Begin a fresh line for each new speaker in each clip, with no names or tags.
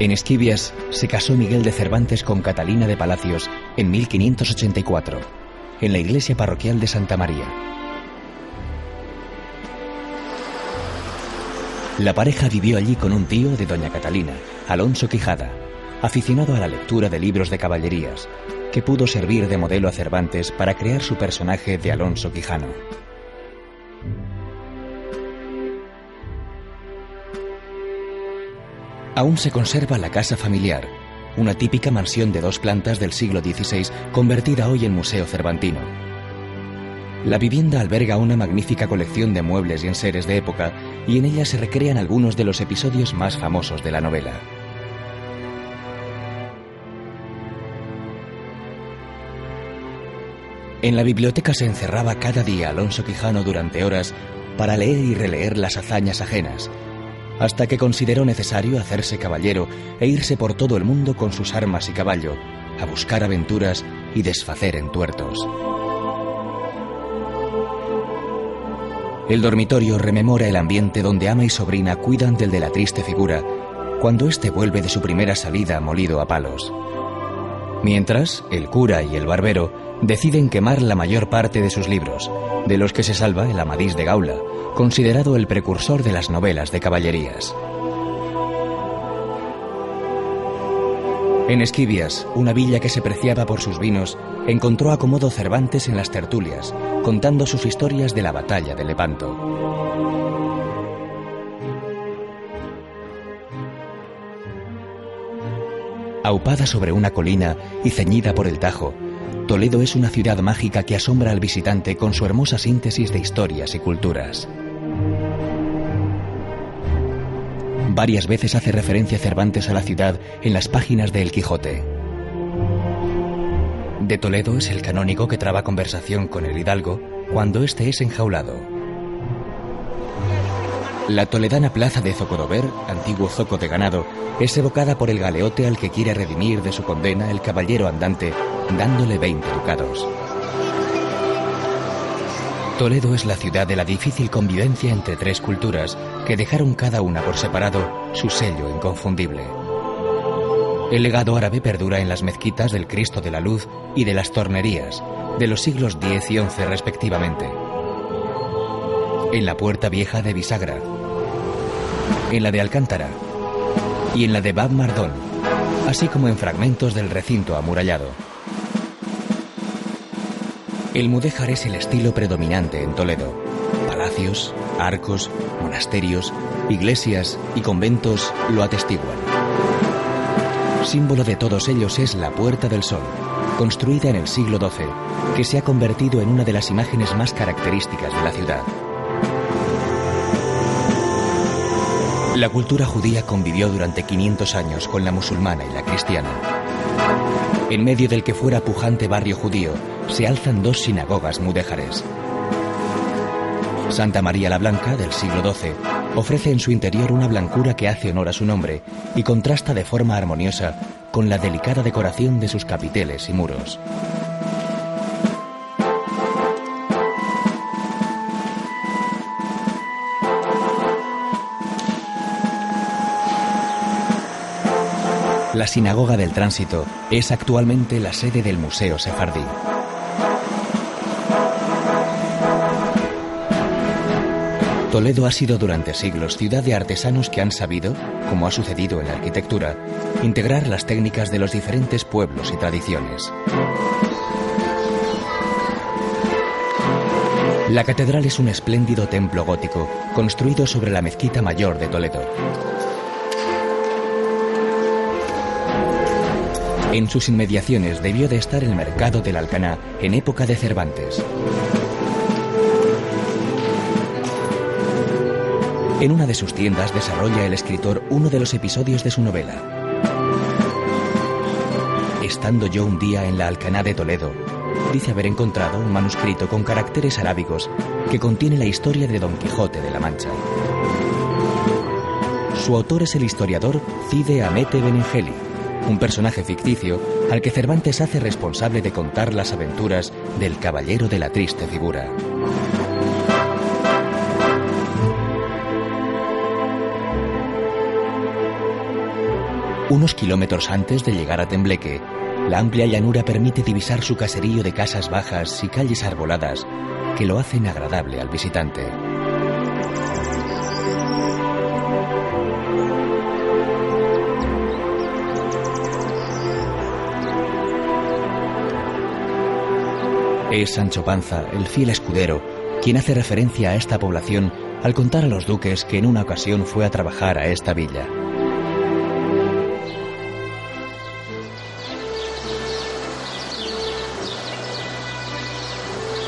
En Esquivias se casó Miguel de Cervantes con Catalina de Palacios en 1584, en la iglesia parroquial de Santa María. La pareja vivió allí con un tío de doña Catalina, Alonso Quijada, aficionado a la lectura de libros de caballerías, que pudo servir de modelo a Cervantes para crear su personaje de Alonso Quijano. Aún se conserva la casa familiar, una típica mansión de 2 plantas del siglo XVI convertida hoy en museo cervantino. La vivienda alberga una magnífica colección de muebles y enseres de época y en ella se recrean algunos de los episodios más famosos de la novela. En la biblioteca se encerraba cada día Alonso Quijano durante horas para leer y releer las hazañas ajenas, hasta que consideró necesario hacerse caballero e irse por todo el mundo con sus armas y caballo, a buscar aventuras y desfacer entuertos. El dormitorio rememora el ambiente donde ama y sobrina cuidan del de la triste figura, cuando éste vuelve de su primera salida molido a palos. Mientras, el cura y el barbero deciden quemar la mayor parte de sus libros, de los que se salva el Amadís de Gaula, considerado el precursor de las novelas de caballerías. En Esquivias, una villa que se preciaba por sus vinos, encontró acomodo Cervantes en las tertulias, contando sus historias de la batalla de Lepanto. Aupada sobre una colina y ceñida por el Tajo, Toledo es una ciudad mágica que asombra al visitante con su hermosa síntesis de historias y culturas. Varias veces hace referencia Cervantes a la ciudad en las páginas de El Quijote. De Toledo es el canónigo que traba conversación con el hidalgo cuando éste es enjaulado. La toledana plaza de Zocodover, antiguo zoco de ganado, es evocada por el galeote al que quiere redimir de su condena el caballero andante, dándole 20 ducados. Toledo es la ciudad de la difícil convivencia entre 3 culturas que dejaron cada una por separado su sello inconfundible. El legado árabe perdura en las mezquitas del Cristo de la Luz y de las Tornerías, de los siglos X y XI respectivamente. En la Puerta Vieja de Bisagra, en la de Alcántara y en la de Bab Mardón, así como en fragmentos del recinto amurallado. El mudéjar es el estilo predominante en Toledo. Palacios, arcos, monasterios, iglesias y conventos lo atestiguan. Símbolo de todos ellos es la Puerta del Sol, construida en el siglo XII, que se ha convertido en una de las imágenes más características de la ciudad. La cultura judía convivió durante 500 años con la musulmana y la cristiana. En medio del que fuera pujante barrio judío, se alzan 2 sinagogas mudéjares. Santa María la Blanca, del siglo XII, ofrece en su interior una blancura que hace honor a su nombre y contrasta de forma armoniosa con la delicada decoración de sus capiteles y muros. La Sinagoga del Tránsito es actualmente la sede del Museo Sefardí. Toledo ha sido durante siglos ciudad de artesanos que han sabido, como ha sucedido en la arquitectura, integrar las técnicas de los diferentes pueblos y tradiciones. La catedral es un espléndido templo gótico construido sobre la mezquita mayor de Toledo. En sus inmediaciones debió de estar el mercado del Alcaná en época de Cervantes. En una de sus tiendas desarrolla el escritor uno de los episodios de su novela. Estando yo un día en la Alcaná de Toledo, dice haber encontrado un manuscrito con caracteres arábigos que contiene la historia de Don Quijote de la Mancha. Su autor es el historiador Cide Hamete Benengeli, un personaje ficticio al que Cervantes hace responsable de contar las aventuras del caballero de la triste figura. Unos kilómetros antes de llegar a Tembleque, la amplia llanura permite divisar su caserío de casas bajas y calles arboladas que lo hacen agradable al visitante. Es Sancho Panza, el fiel escudero, quien hace referencia a esta población al contar a los duques que en una ocasión fue a trabajar a esta villa.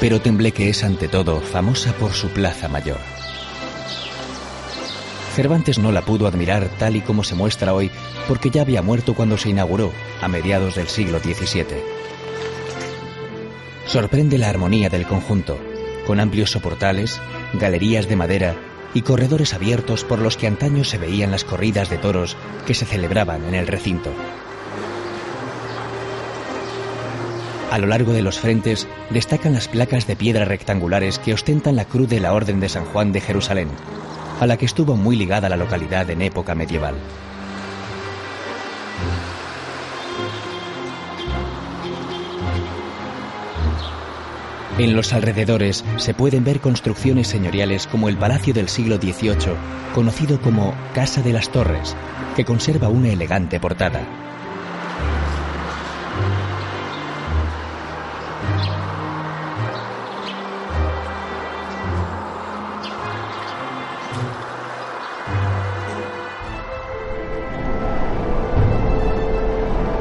Pero Tembleque es ante todo famosa por su plaza mayor. Cervantes no la pudo admirar tal y como se muestra hoy porque ya había muerto cuando se inauguró, a mediados del siglo XVII. Sorprende la armonía del conjunto, con amplios soportales, galerías de madera y corredores abiertos por los que antaño se veían las corridas de toros que se celebraban en el recinto. A lo largo de los frentes destacan las placas de piedra rectangulares que ostentan la cruz de la Orden de San Juan de Jerusalén, a la que estuvo muy ligada la localidad en época medieval. En los alrededores se pueden ver construcciones señoriales como el Palacio del siglo XVIII, conocido como Casa de las Torres, que conserva una elegante portada.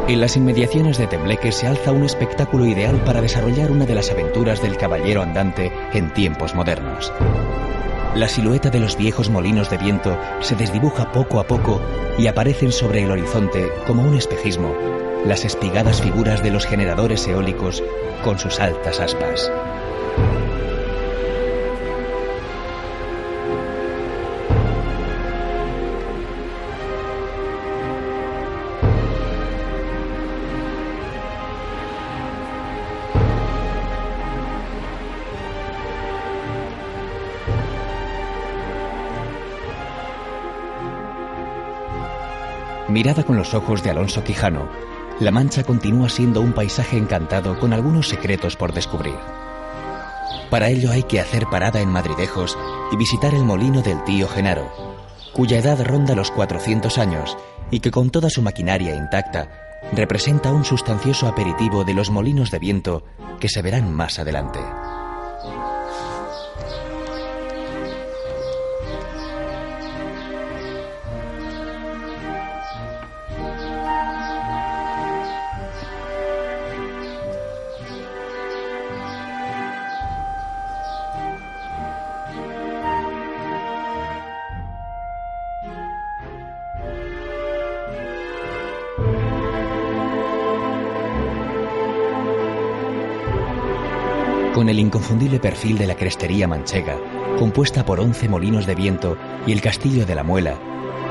En las inmediaciones de Tembleque se alza un espectáculo ideal para desarrollar una de las aventuras del caballero andante en tiempos modernos. La silueta de los viejos molinos de viento se desdibuja poco a poco y aparecen sobre el horizonte, como un espejismo, las espigadas figuras de los generadores eólicos con sus altas aspas. Mirada con los ojos de Alonso Quijano, La Mancha continúa siendo un paisaje encantado con algunos secretos por descubrir. Para ello hay que hacer parada en Madridejos y visitar el molino del tío Genaro, cuya edad ronda los 400 años y que con toda su maquinaria intacta representa un sustancioso aperitivo de los molinos de viento que se verán más adelante. Con el inconfundible perfil de la crestería manchega, compuesta por 11 molinos de viento y el castillo de la Muela,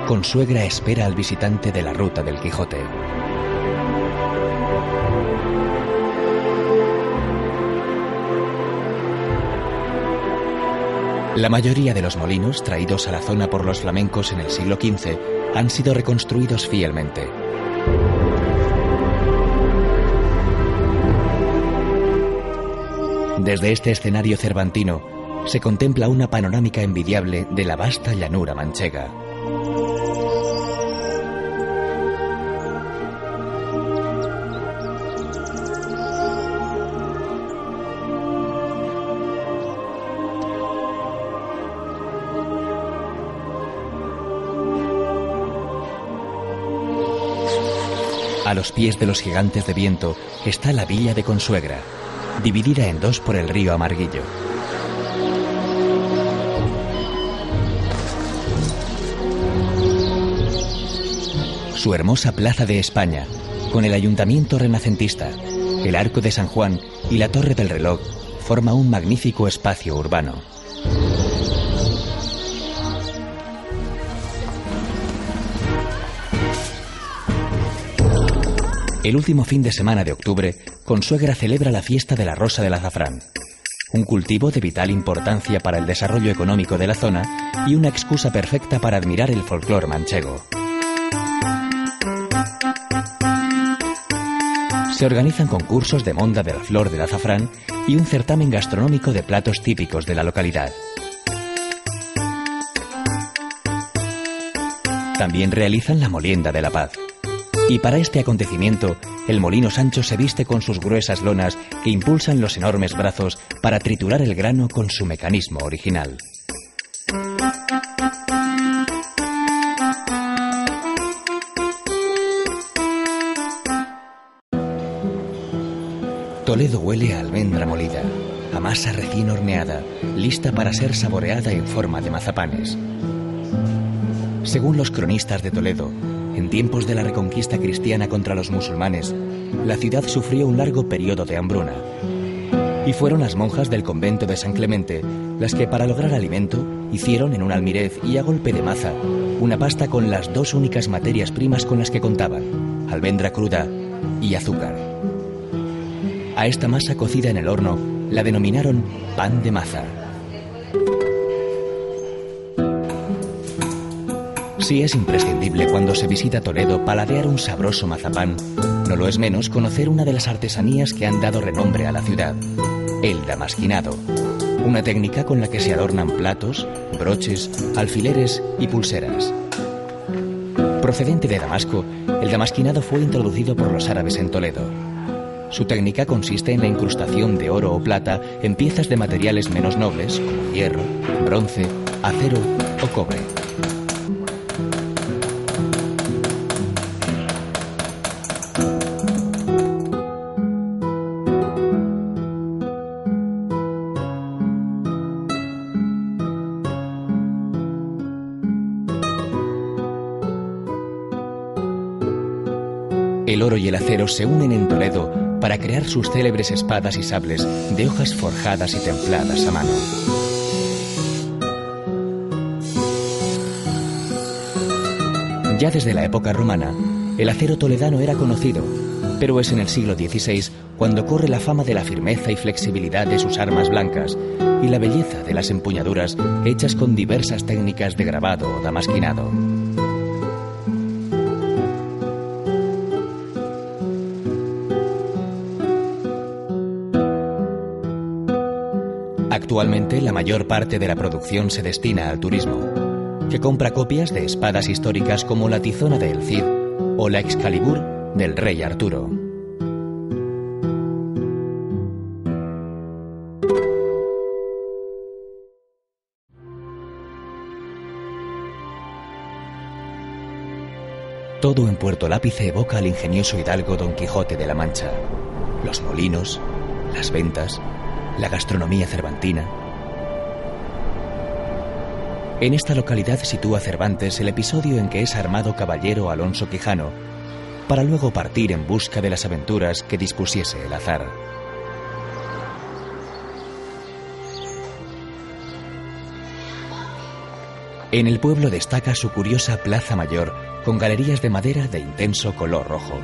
Consuegra espera al visitante de la ruta del Quijote. La mayoría de los molinos traídos a la zona por los flamencos en el siglo XV han sido reconstruidos fielmente. Desde este escenario cervantino se contempla una panorámica envidiable de la vasta llanura manchega. A los pies de los gigantes de viento está la villa de Consuegra, dividida en dos por el río Amarguillo. Su hermosa plaza de España, con el ayuntamiento renacentista, el Arco de San Juan y la Torre del Reloj, forma un magnífico espacio urbano. El último fin de semana de octubre, Consuegra celebra la fiesta de la Rosa del Azafrán, un cultivo de vital importancia para el desarrollo económico de la zona y una excusa perfecta para admirar el folclore manchego. Se organizan concursos de monda de la flor del azafrán y un certamen gastronómico de platos típicos de la localidad. También realizan la molienda de la paz. Y para este acontecimiento, el molino Sancho se viste con sus gruesas lonas que impulsan los enormes brazos para triturar el grano con su mecanismo original. Toledo huele a almendra molida, a masa recién horneada, lista para ser saboreada en forma de mazapanes. Según los cronistas de Toledo, en tiempos de la reconquista cristiana contra los musulmanes, la ciudad sufrió un largo periodo de hambruna. Y fueron las monjas del convento de San Clemente las que, para lograr alimento, hicieron en un almirez y a golpe de maza una pasta con las dos únicas materias primas con las que contaban: almendra cruda y azúcar. A esta masa cocida en el horno la denominaron pan de maza. Si es imprescindible cuando se visita Toledo paladear un sabroso mazapán, no lo es menos conocer una de las artesanías que han dado renombre a la ciudad: el damasquinado. Una técnica con la que se adornan platos, broches, alfileres y pulseras. Procedente de Damasco, el damasquinado fue introducido por los árabes en Toledo. Su técnica consiste en la incrustación de oro o plata en piezas de materiales menos nobles como hierro, bronce, acero o cobre. El oro y el acero se unen en Toledo para crear sus célebres espadas y sables de hojas forjadas y templadas a mano. Ya desde la época romana, el acero toledano era conocido, pero es en el siglo XVI cuando corre la fama de la firmeza y flexibilidad de sus armas blancas y la belleza de las empuñaduras hechas con diversas técnicas de grabado o damasquinado. Actualmente, la mayor parte de la producción se destina al turismo, que compra copias de espadas históricas como la Tizona del Cid o la Excalibur del rey Arturo. Todo en Puerto Lápice evoca al ingenioso hidalgo Don Quijote de la Mancha: los molinos, las ventas, la gastronomía cervantina. En esta localidad sitúa Cervantes el episodio en que es armado caballero Alonso Quijano, para luego partir en busca de las aventuras que dispusiese el azar. En el pueblo destaca su curiosa Plaza Mayor, con galerías de madera de intenso color rojo.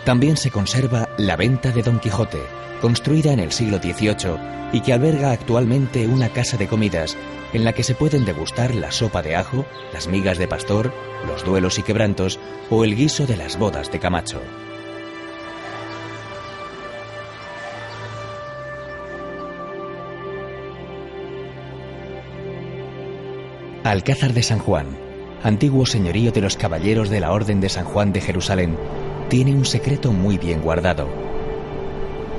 También se conserva la Venta de Don Quijote, construida en el siglo XVIII y que alberga actualmente una casa de comidas en la que se pueden degustar la sopa de ajo, las migas de pastor, los duelos y quebrantos o el guiso de las bodas de Camacho. Alcázar de San Juan, antiguo señorío de los caballeros de la Orden de San Juan de Jerusalén, tiene un secreto muy bien guardado.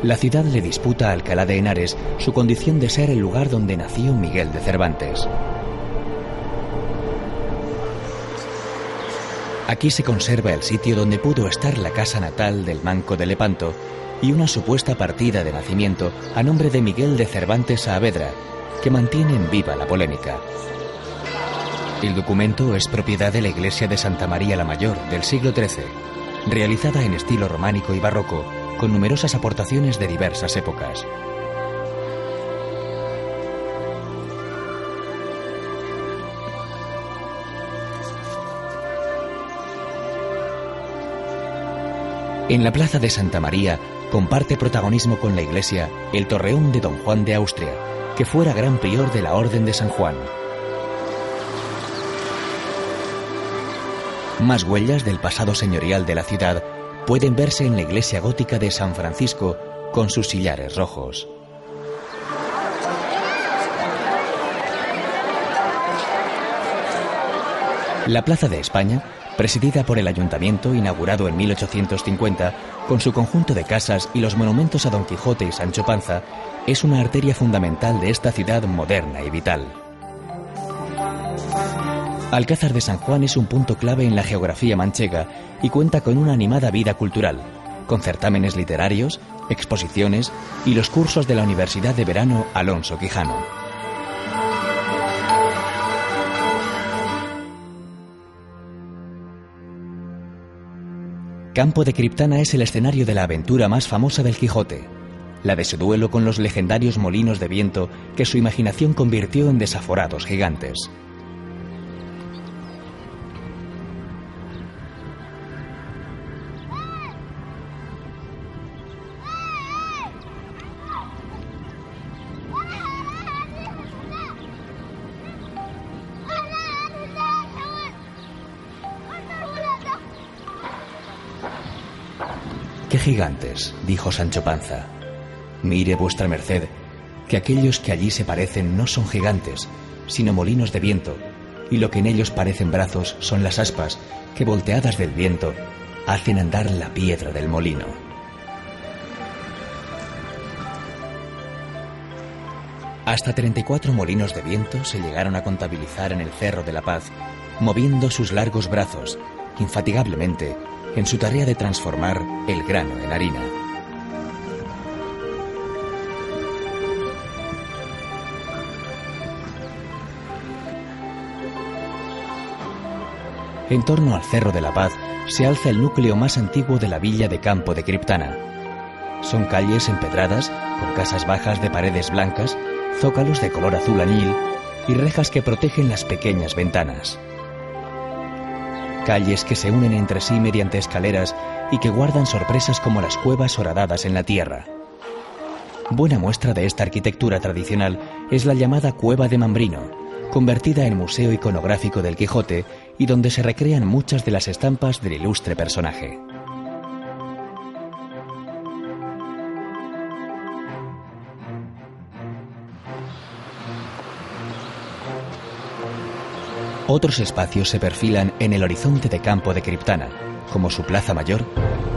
La ciudad le disputa a Alcalá de Henares su condición de ser el lugar donde nació Miguel de Cervantes. Aquí se conserva el sitio donde pudo estar la casa natal del Manco de Lepanto y una supuesta partida de nacimiento a nombre de Miguel de Cervantes Saavedra, que mantienen viva la polémica. El documento es propiedad de la iglesia de Santa María la Mayor del siglo XIII, realizada en estilo románico y barroco, con numerosas aportaciones de diversas épocas. En la plaza de Santa María comparte protagonismo con la iglesia el torreón de Don Juan de Austria, que fuera gran prior de la Orden de San Juan. Más huellas del pasado señorial de la ciudad pueden verse en la iglesia gótica de San Francisco con sus sillares rojos. La Plaza de España, presidida por el Ayuntamiento, inaugurado en 1850, con su conjunto de casas y los monumentos a Don Quijote y Sancho Panza, es una arteria fundamental de esta ciudad moderna y vital. Alcázar de San Juan es un punto clave en la geografía manchega y cuenta con una animada vida cultural, con certámenes literarios, exposiciones y los cursos de la Universidad de Verano Alonso Quijano. Campo de Criptana es el escenario de la aventura más famosa del Quijote, la de su duelo con los legendarios molinos de viento que su imaginación convirtió en desaforados gigantes. «¿Qué gigantes?», dijo Sancho Panza. «Mire vuestra merced, que aquellos que allí se parecen no son gigantes, sino molinos de viento, y lo que en ellos parecen brazos son las aspas que, volteadas del viento, hacen andar la piedra del molino». Hasta 34 molinos de viento se llegaron a contabilizar en el Cerro de la Paz, moviendo sus largos brazos, infatigablemente, en su tarea de transformar el grano en harina. En torno al Cerro de la Paz se alza el núcleo más antiguo de la villa de Campo de Criptana. Son calles empedradas, con casas bajas de paredes blancas, zócalos de color azul añil y rejas que protegen las pequeñas ventanas. Calles que se unen entre sí mediante escaleras y que guardan sorpresas como las cuevas horadadas en la tierra. Buena muestra de esta arquitectura tradicional es la llamada Cueva de Mambrino, convertida en museo iconográfico del Quijote y donde se recrean muchas de las estampas del ilustre personaje. Otros espacios se perfilan en el horizonte de Campo de Criptana, como su Plaza Mayor,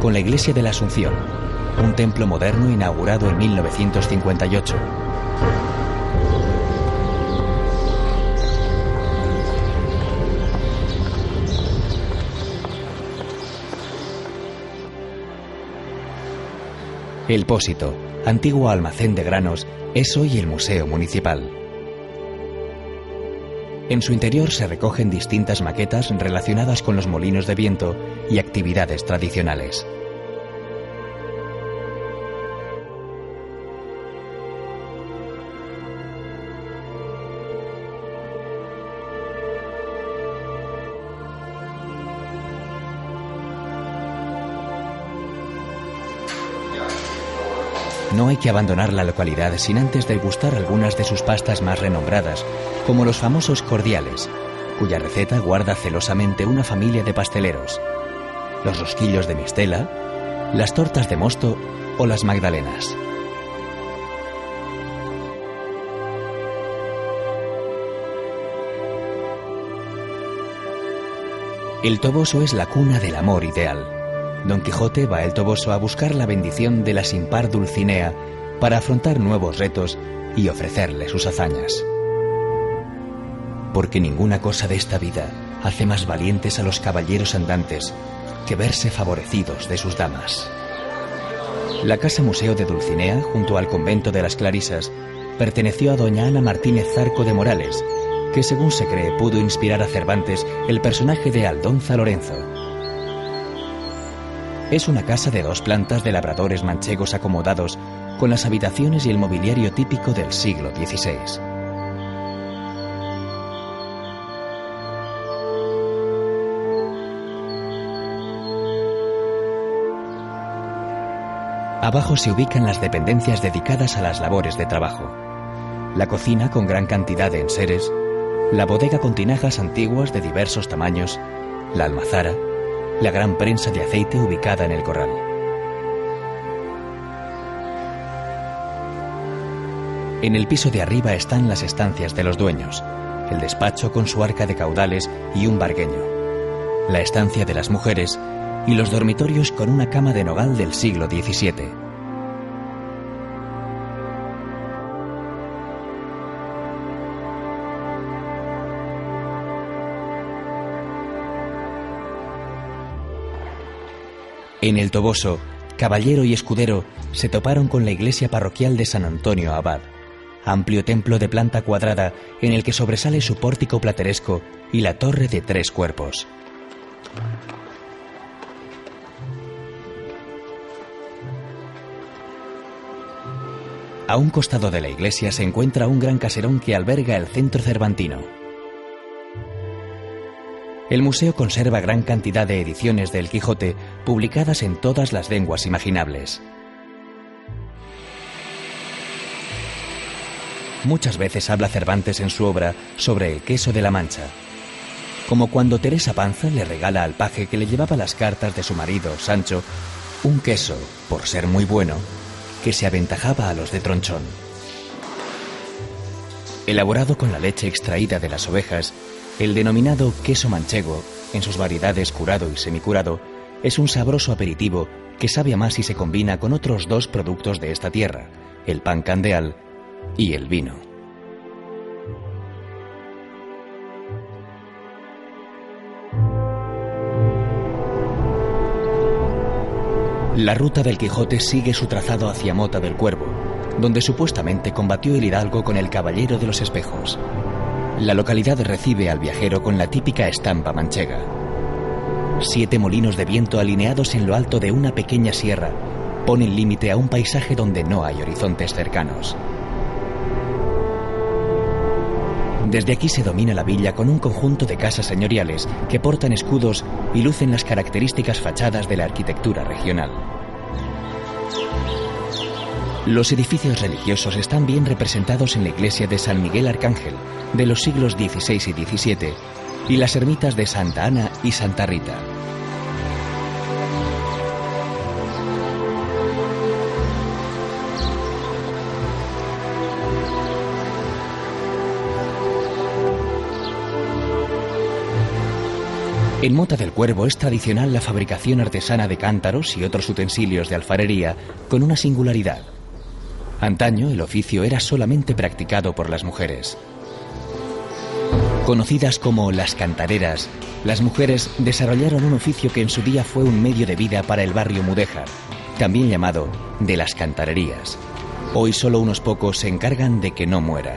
con la Iglesia de la Asunción, un templo moderno inaugurado en 1958. El Pósito, antiguo almacén de granos, es hoy el Museo Municipal. En su interior se recogen distintas maquetas relacionadas con los molinos de viento y actividades tradicionales. No hay que abandonar la localidad sin antes degustar algunas de sus pastas más renombradas, como los famosos cordiales, cuya receta guarda celosamente una familia de pasteleros, los rosquillos de mistela, las tortas de mosto o las magdalenas. El Toboso es la cuna del amor ideal. Don Quijote va al Toboso a buscar la bendición de la sin par Dulcinea para afrontar nuevos retos y ofrecerle sus hazañas. Porque ninguna cosa de esta vida hace más valientes a los caballeros andantes que verse favorecidos de sus damas. La Casa Museo de Dulcinea, junto al convento de las Clarisas, perteneció a doña Ana Martínez Zarco de Morales, que según se cree pudo inspirar a Cervantes el personaje de Aldonza Lorenzo. Es una casa de 2 plantas de labradores manchegos acomodados, con las habitaciones y el mobiliario típico del siglo XVI. Abajo se ubican las dependencias dedicadas a las labores de trabajo. La cocina con gran cantidad de enseres, la bodega con tinajas antiguas de diversos tamaños, la almazara, la gran prensa de aceite ubicada en el corral. En el piso de arriba están las estancias de los dueños, el despacho con su arca de caudales y un vargueño, la estancia de las mujeres y los dormitorios con una cama de nogal del siglo XVII. En el Toboso, caballero y escudero se toparon con la iglesia parroquial de San Antonio Abad, amplio templo de planta cuadrada en el que sobresale su pórtico plateresco y la torre de 3 cuerpos. A un costado de la iglesia se encuentra un gran caserón que alberga el centro cervantino. El museo conserva gran cantidad de ediciones del Quijote publicadas en todas las lenguas imaginables. Muchas veces habla Cervantes en su obra sobre el queso de la Mancha, como cuando Teresa Panza le regala al paje que le llevaba las cartas de su marido, Sancho, un queso, por ser muy bueno, que se aventajaba a los de Tronchón. Elaborado con la leche extraída de las ovejas, el denominado queso manchego, en sus variedades curado y semicurado, es un sabroso aperitivo que sabe a más si se combina con otros 2 productos de esta tierra, el pan candeal y el vino. La ruta del Quijote sigue su trazado hacia Mota del Cuervo, donde supuestamente combatió el hidalgo con el Caballero de los Espejos. La localidad recibe al viajero con la típica estampa manchega. 7 molinos de viento alineados en lo alto de una pequeña sierra ponen límite a un paisaje donde no hay horizontes cercanos. Desde aquí se domina la villa con un conjunto de casas señoriales que portan escudos y lucen las características fachadas de la arquitectura regional. Los edificios religiosos están bien representados en la iglesia de San Miguel Arcángel, de los siglos XVI y XVII, y las ermitas de Santa Ana y Santa Rita. En Mota del Cuervo es tradicional la fabricación artesana de cántaros y otros utensilios de alfarería con una singularidad. Antaño el oficio era solamente practicado por las mujeres. Conocidas como las cantareras, las mujeres desarrollaron un oficio que en su día fue un medio de vida para el barrio mudéjar, también llamado de las cantarerías. Hoy solo unos pocos se encargan de que no muera.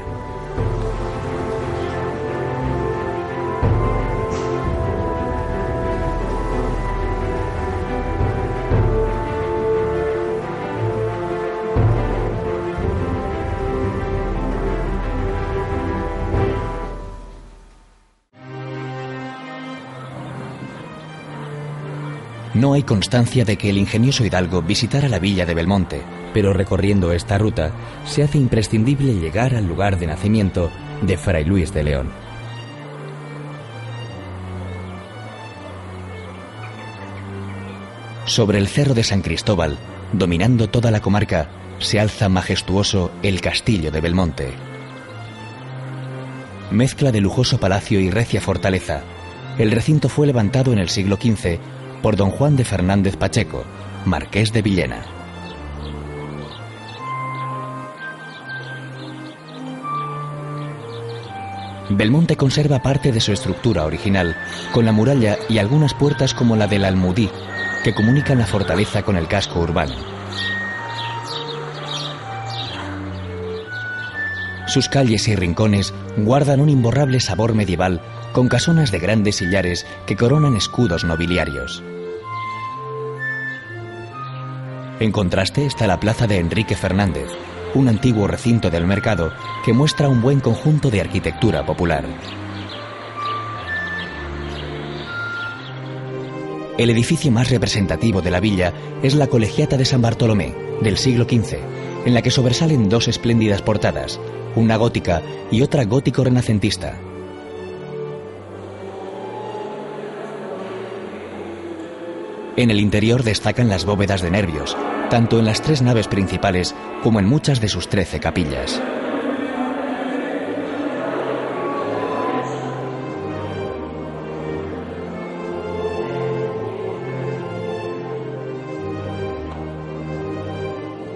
No hay constancia de que el ingenioso hidalgo visitara la villa de Belmonte, pero recorriendo esta ruta se hace imprescindible llegar al lugar de nacimiento de Fray Luis de León. Sobre el cerro de San Cristóbal, dominando toda la comarca, se alza majestuoso el castillo de Belmonte. Mezcla de lujoso palacio y recia fortaleza, el recinto fue levantado en el siglo XV por don Juan de Fernández Pacheco, marqués de Villena. Belmonte conserva parte de su estructura original, con la muralla y algunas puertas como la del Almudí, que comunican la fortaleza con el casco urbano. Sus calles y rincones guardan un imborrable sabor medieval, con casonas de grandes sillares que coronan escudos nobiliarios. En contraste está la plaza de Enrique Fernández, un antiguo recinto del mercado que muestra un buen conjunto de arquitectura popular. El edificio más representativo de la villa es la Colegiata de San Bartolomé, del siglo XV, en la que sobresalen dos espléndidas portadas, una gótica y otra gótico-renacentista. En el interior destacan las bóvedas de nervios, tanto en las 3 naves principales como en muchas de sus 13 capillas.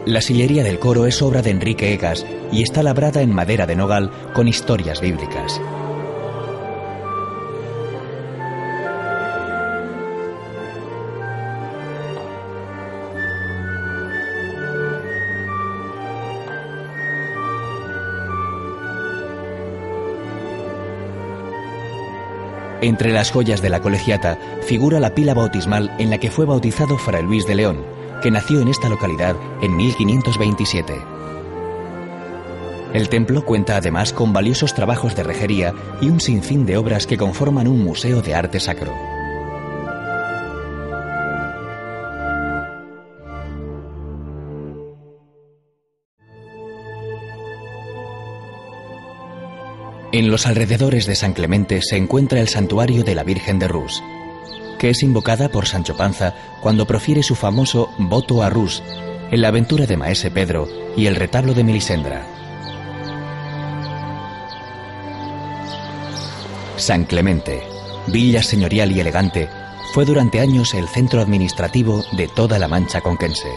La sillería del coro es obra de Enrique Egas y está labrada en madera de nogal con historias bíblicas. Entre las joyas de la colegiata figura la pila bautismal en la que fue bautizado Fray Luis de León, que nació en esta localidad en 1527. El templo cuenta además con valiosos trabajos de rejería y un sinfín de obras que conforman un museo de arte sacro. En los alrededores de San Clemente se encuentra el santuario de la Virgen de Rus, que es invocada por Sancho Panza cuando profiere su famoso voto a Rus en la aventura de Maese Pedro y el retablo de Melisendra. San Clemente, villa señorial y elegante, fue durante años el centro administrativo de toda la Mancha conquense.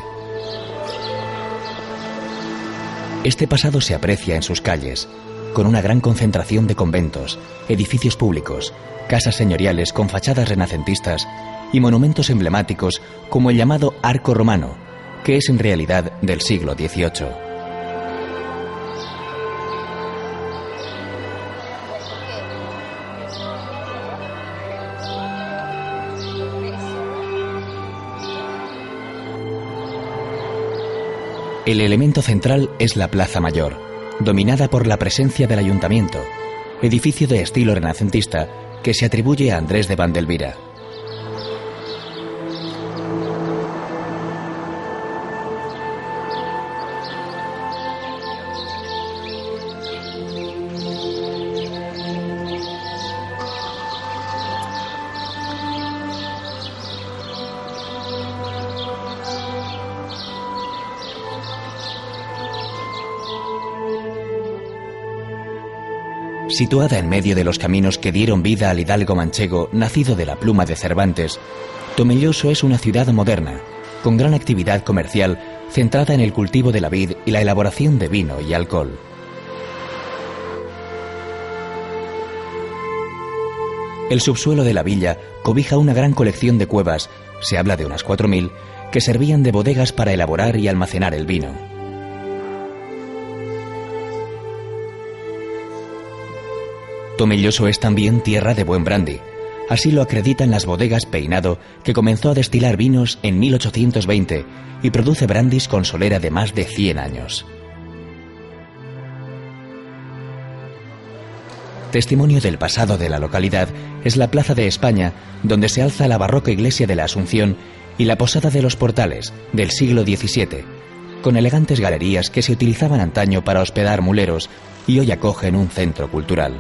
Este pasado se aprecia en sus calles, con una gran concentración de conventos, edificios públicos, casas señoriales con fachadas renacentistas y monumentos emblemáticos como el llamado Arco Romano, que es en realidad del siglo XVIII. El elemento central es la Plaza Mayor, dominada por la presencia del Ayuntamiento, edificio de estilo renacentista que se atribuye a Andrés de Vandelvira. Situada en medio de los caminos que dieron vida al hidalgo manchego nacido de la pluma de Cervantes, Tomelloso es una ciudad moderna, con gran actividad comercial centrada en el cultivo de la vid y la elaboración de vino y alcohol. El subsuelo de la villa cobija una gran colección de cuevas, se habla de unas 4000, que servían de bodegas para elaborar y almacenar el vino. Tomelloso es también tierra de buen brandy. Así lo acreditan las bodegas Peinado, que comenzó a destilar vinos en 1820 y produce brandys con solera de más de 100 años. Testimonio del pasado de la localidad es la Plaza de España, donde se alza la barroca iglesia de la Asunción y la Posada de los Portales, del siglo XVII, con elegantes galerías que se utilizaban antaño para hospedar muleros y hoy acogen un centro cultural.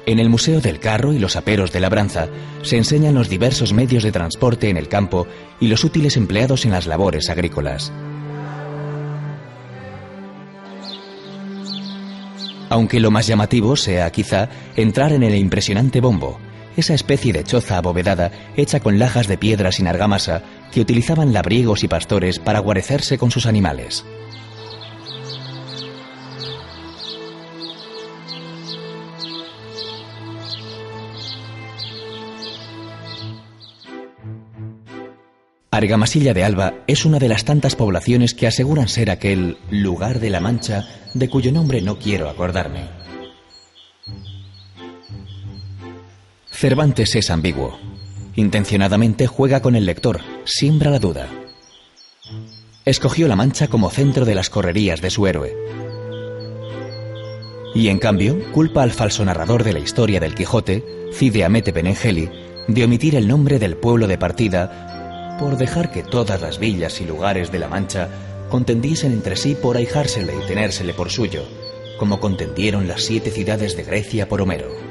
En el Museo del Carro y los aperos de labranza se enseñan los diversos medios de transporte en el campo y los útiles empleados en las labores agrícolas. Aunque lo más llamativo sea, quizá, entrar en el impresionante bombo, esa especie de choza abovedada hecha con lajas de piedra sin argamasa que utilizaban labriegos y pastores para guarecerse con sus animales. Argamasilla de Alba es una de las tantas poblaciones que aseguran ser aquel lugar de la Mancha de cuyo nombre no quiero acordarme. Cervantes es ambiguo. Intencionadamente juega con el lector, siembra la duda. escogió La Mancha como centro de las correrías de su héroe. Y en cambio, culpa al falso narrador de la historia del Quijote, Cide Hamete Benengeli, de omitir el nombre del pueblo de partida por dejar que todas las villas y lugares de La Mancha contendiesen entre sí por ahijársele y tenérsele por suyo, como contendieron las 7 ciudades de Grecia por Homero.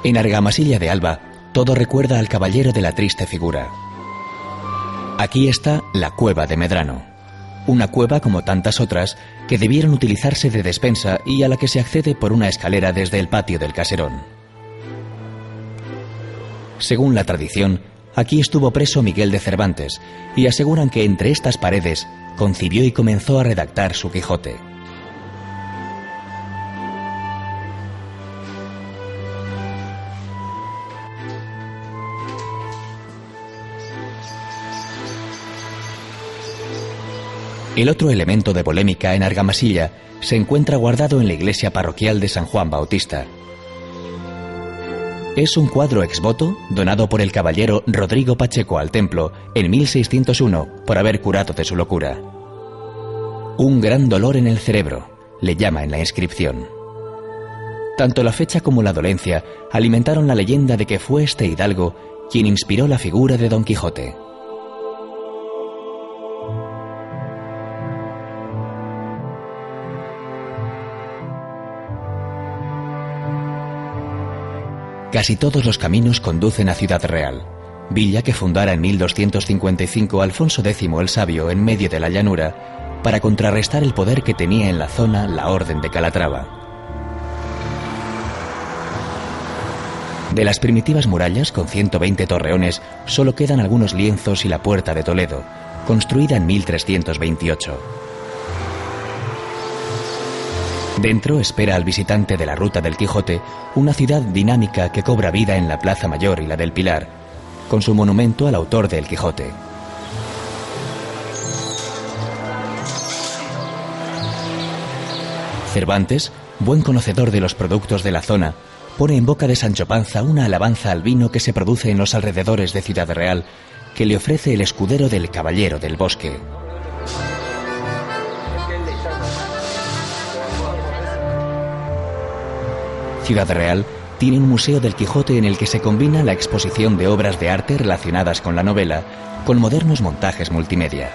En Argamasilla de Alba, todo recuerda al caballero de la triste figura. Aquí está la cueva de Medrano, una cueva como tantas otras que debieron utilizarse de despensa y a la que se accede por una escalera desde el patio del caserón. Según la tradición, aquí estuvo preso Miguel de Cervantes y aseguran que entre estas paredes concibió y comenzó a redactar su Quijote. El otro elemento de polémica en Argamasilla se encuentra guardado en la iglesia parroquial de San Juan Bautista. Es un cuadro ex voto donado por el caballero Rodrigo Pacheco al templo en 1601 por haber curado de su locura. Un gran dolor en el cerebro, le llama en la inscripción. Tanto la fecha como la dolencia alimentaron la leyenda de que fue este hidalgo quien inspiró la figura de Don Quijote. Casi todos los caminos conducen a Ciudad Real, villa que fundara en 1255 Alfonso X el Sabio en medio de la llanura para contrarrestar el poder que tenía en la zona la Orden de Calatrava. De las primitivas murallas con 120 torreones solo quedan algunos lienzos y la Puerta de Toledo, construida en 1328. Dentro espera al visitante de la Ruta del Quijote una ciudad dinámica que cobra vida en la Plaza Mayor y la del Pilar, con su monumento al autor del Quijote. Cervantes, buen conocedor de los productos de la zona, pone en boca de Sancho Panza una alabanza al vino que se produce en los alrededores de Ciudad Real, que le ofrece el escudero del Caballero del Bosque. Ciudad Real tiene un museo del Quijote en el que se combina la exposición de obras de arte relacionadas con la novela con modernos montajes multimedia.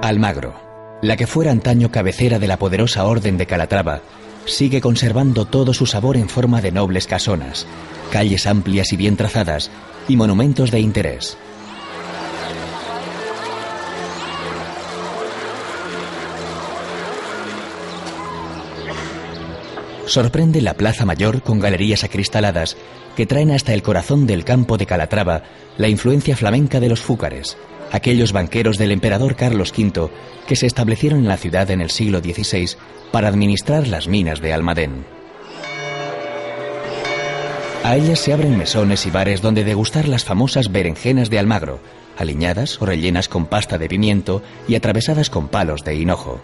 Almagro, la que fuera antaño cabecera de la poderosa Orden de Calatrava, sigue conservando todo su sabor en forma de nobles casonas, calles amplias y bien trazadas y monumentos de interés. Sorprende la Plaza Mayor con galerías acristaladas que traen hasta el corazón del campo de Calatrava la influencia flamenca de los fúcares, aquellos banqueros del emperador Carlos V que se establecieron en la ciudad en el siglo XVI para administrar las minas de Almadén. A ellas se abren mesones y bares donde degustar las famosas berenjenas de Almagro, aliñadas o rellenas con pasta de pimiento y atravesadas con palos de hinojo.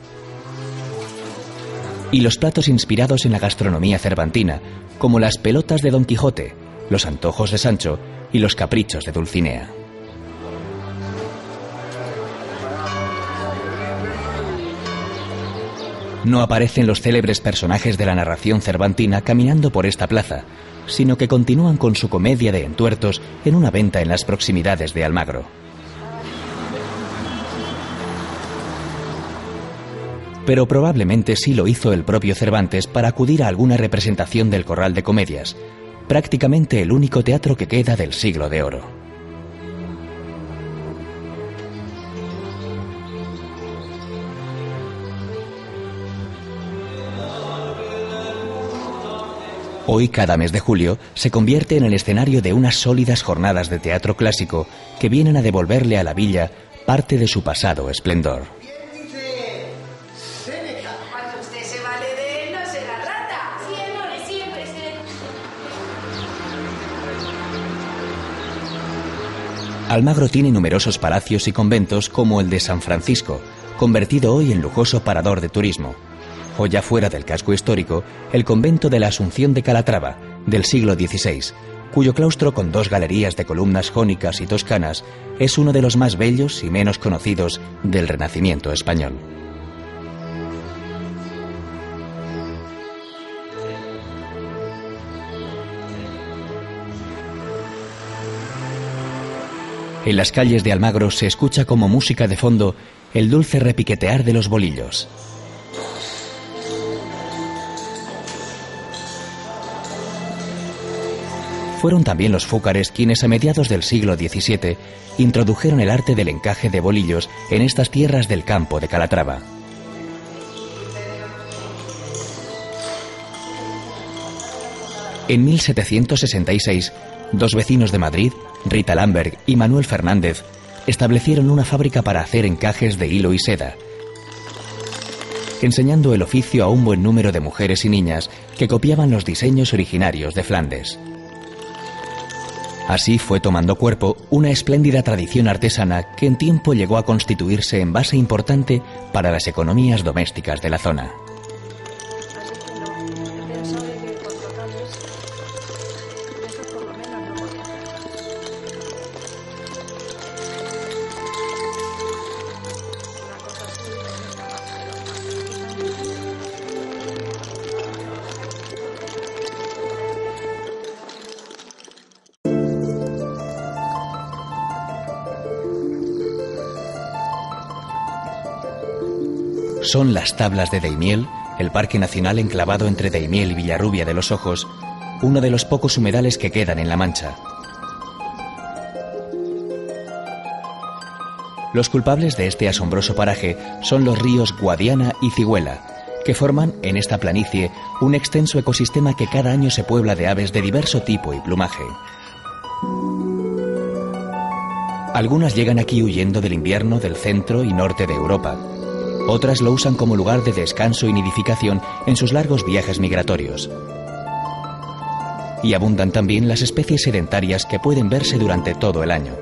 Y los platos inspirados en la gastronomía cervantina, como las pelotas de Don Quijote, los antojos de Sancho y los caprichos de Dulcinea. No aparecen los célebres personajes de la narración cervantina caminando por esta plaza, sino que continúan con su comedia de entuertos en una venta en las proximidades de Almagro. Pero probablemente sí lo hizo el propio Cervantes para acudir a alguna representación del Corral de Comedias, prácticamente el único teatro que queda del Siglo de Oro. Hoy, cada mes de julio, se convierte en el escenario de unas sólidas jornadas de teatro clásico que vienen a devolverle a la villa parte de su pasado esplendor.
Cuando usted se vale de él, no será rata. Siempre, siempre,
Almagro tiene numerosos palacios y conventos como el de San Francisco, convertido hoy en lujoso parador de turismo, o ya fuera del casco histórico, el convento de la Asunción de Calatrava, del siglo XVI, cuyo claustro con 2 galerías de columnas jónicas y toscanas es uno de los más bellos y menos conocidos del Renacimiento español. En las calles de Almagro se escucha como música de fondo el dulce repiquetear de los bolillos. Fueron también los fúcares quienes a mediados del siglo XVII introdujeron el arte del encaje de bolillos en estas tierras del campo de Calatrava. En 1766, 2 vecinos de Madrid, Rita Lamberg y Manuel Fernández, establecieron una fábrica para hacer encajes de hilo y seda, enseñando el oficio a un buen número de mujeres y niñas que copiaban los diseños originarios de Flandes. Así fue tomando cuerpo una espléndida tradición artesana que en tiempo llegó a constituirse en base importante para las economías domésticas de la zona. Son las tablas de Daimiel, el parque nacional enclavado entre Daimiel y Villarrubia de los Ojos, uno de los pocos humedales que quedan en La Mancha. Los culpables de este asombroso paraje son los ríos Guadiana y Cigüela, que forman en esta planicie un extenso ecosistema que cada año se puebla de aves de diverso tipo y plumaje. Algunas llegan aquí huyendo del invierno del centro y norte de Europa. Otras lo usan como lugar de descanso y nidificación en sus largos viajes migratorios. Y abundan también las especies sedentarias que pueden verse durante todo el año.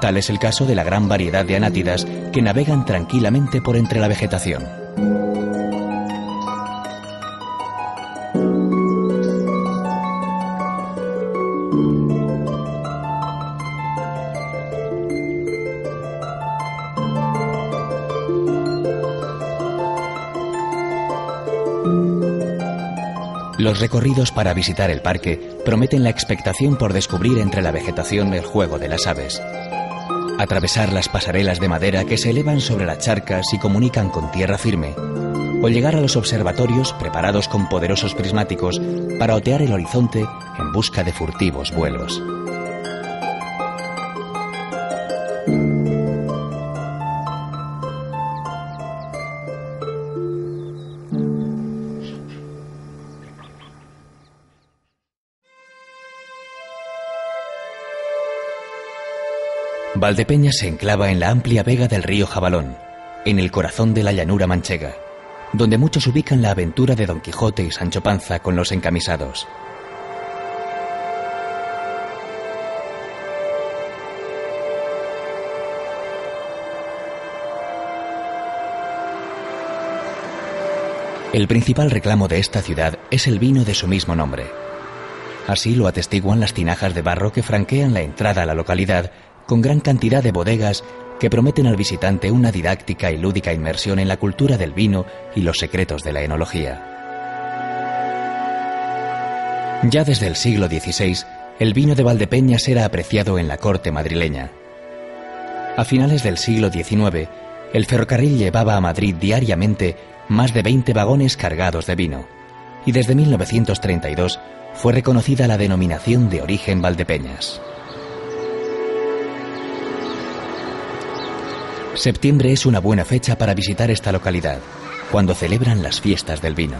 Tal es el caso de la gran variedad de anátidas que navegan tranquilamente por entre la vegetación. Los recorridos para visitar el parque prometen la expectación por descubrir entre la vegetación el juego de las aves. Atravesar las pasarelas de madera que se elevan sobre las charcas y comunican con tierra firme, o llegar a los observatorios preparados con poderosos prismáticos para otear el horizonte en busca de furtivos vuelos. Valdepeñas se enclava en la amplia vega del río Jabalón, en el corazón de la llanura manchega, donde muchos ubican la aventura de Don Quijote y Sancho Panza con los encamisados. El principal reclamo de esta ciudad es el vino de su mismo nombre. Así lo atestiguan las tinajas de barro que franquean la entrada a la localidad, con gran cantidad de bodegas que prometen al visitante una didáctica y lúdica inmersión en la cultura del vino y los secretos de la enología. Ya desde el siglo XVI, el vino de Valdepeñas era apreciado en la corte madrileña. A finales del siglo XIX, el ferrocarril llevaba a Madrid diariamente más de 20 vagones cargados de vino, y desde 1932 fue reconocida la denominación de origen Valdepeñas. Septiembre es una buena fecha para visitar esta localidad, cuando celebran las fiestas del vino.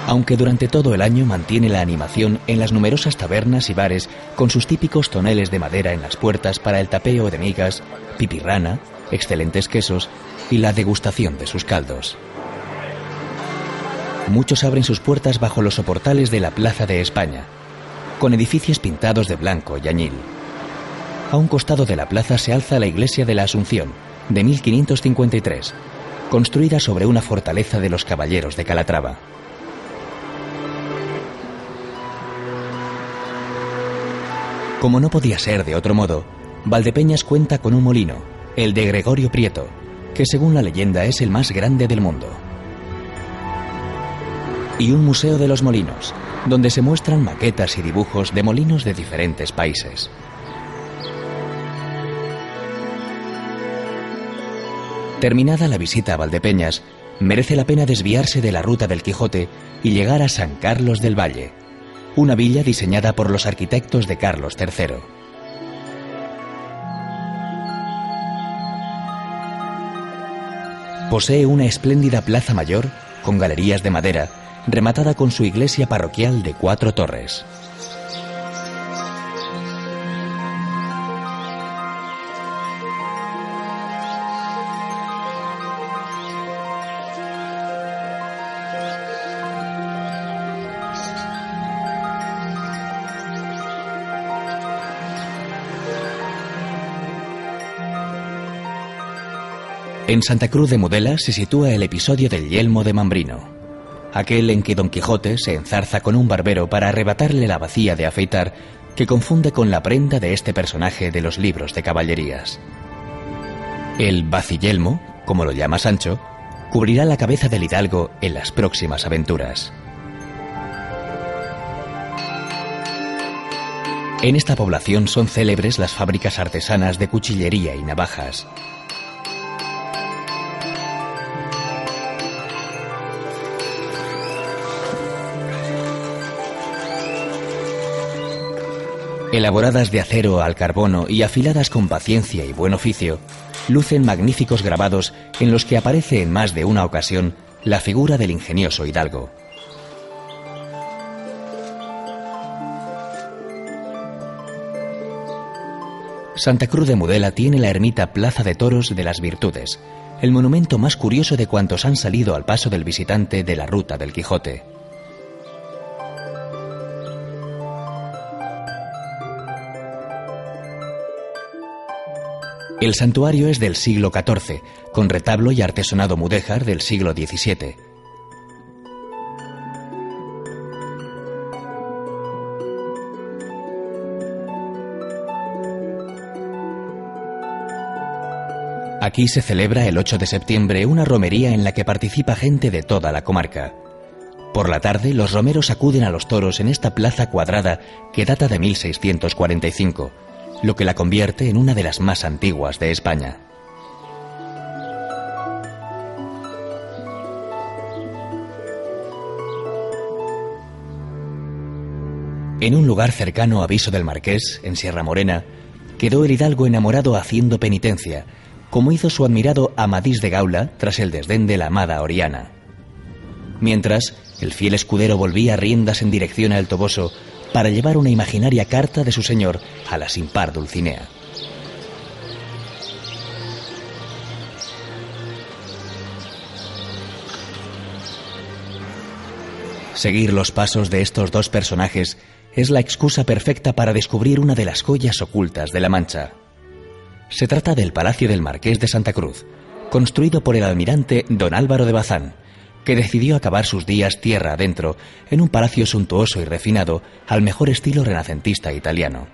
Aunque durante todo el año mantiene la animación en las numerosas tabernas y bares con sus típicos toneles de madera en las puertas para el tapeo de migas, pipirrana, excelentes quesos y la degustación de sus caldos. Muchos abren sus puertas bajo los soportales de la Plaza de España, con edificios pintados de blanco y añil. A un costado de la plaza se alza la iglesia de la Asunción, de 1553, construida sobre una fortaleza de los caballeros de Calatrava. Como no podía ser de otro modo, Valdepeñas cuenta con un molino, el de Gregorio Prieto, que según la leyenda es el más grande del mundo. Y un museo de los molinos, donde se muestran maquetas y dibujos de molinos de diferentes países. Terminada la visita a Valdepeñas, merece la pena desviarse de la ruta del Quijote y llegar a San Carlos del Valle, una villa diseñada por los arquitectos de Carlos III. Posee una espléndida plaza mayor con galerías de madera, rematada con su iglesia parroquial de 4 torres. En Santa Cruz de Mudela se sitúa el episodio del yelmo de Mambrino, aquel en que Don Quijote se enzarza con un barbero para arrebatarle la bacía de afeitar que confunde con la prenda de este personaje de los libros de caballerías. El baciyelmo, como lo llama Sancho, cubrirá la cabeza del hidalgo en las próximas aventuras. En esta población son célebres las fábricas artesanas de cuchillería y navajas. Elaboradas de acero al carbono y afiladas con paciencia y buen oficio, lucen magníficos grabados en los que aparece en más de una ocasión la figura del ingenioso hidalgo. Santa Cruz de Mudela tiene la ermita Plaza de Toros de las Virtudes, el monumento más curioso de cuantos han salido al paso del visitante de la ruta del Quijote. El santuario es del siglo XIV, con retablo y artesonado mudéjar del siglo XVII. Aquí se celebra el 8 de septiembre una romería en la que participa gente de toda la comarca. Por la tarde, los romeros acuden a los toros en esta plaza cuadrada que data de 1645, lo que la convierte en una de las más antiguas de España. En un lugar cercano a Viso del Marqués, en Sierra Morena, quedó el hidalgo enamorado haciendo penitencia, como hizo su admirado Amadís de Gaula tras el desdén de la amada Oriana. Mientras, el fiel escudero volvía riendas en dirección al Toboso para llevar una imaginaria carta de su señor a la sin par Dulcinea. Seguir los pasos de estos dos personajes es la excusa perfecta para descubrir una de las joyas ocultas de la Mancha. Se trata del Palacio del Marqués de Santa Cruz, construido por el almirante don Álvaro de Bazán, que decidió acabar sus días tierra adentro en un palacio suntuoso y refinado al mejor estilo renacentista italiano.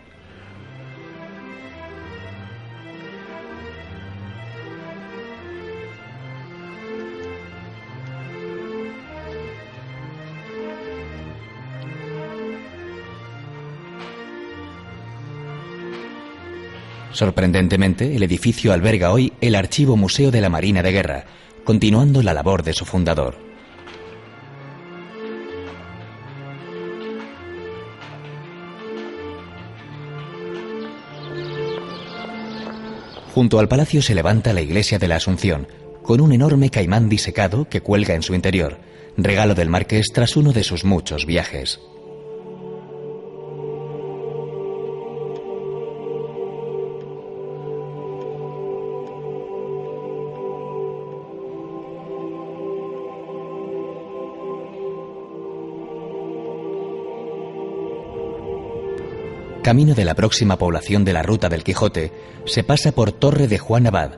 Sorprendentemente, el edificio alberga hoy el Archivo Museo de la Marina de Guerra, continuando la labor de su fundador. Junto al palacio se levanta la iglesia de la Asunción, con un enorme caimán disecado que cuelga en su interior, regalo del marqués tras uno de sus muchos viajes. camino de la próxima población de la Ruta del Quijote, se pasa por Torre de Juan Abad,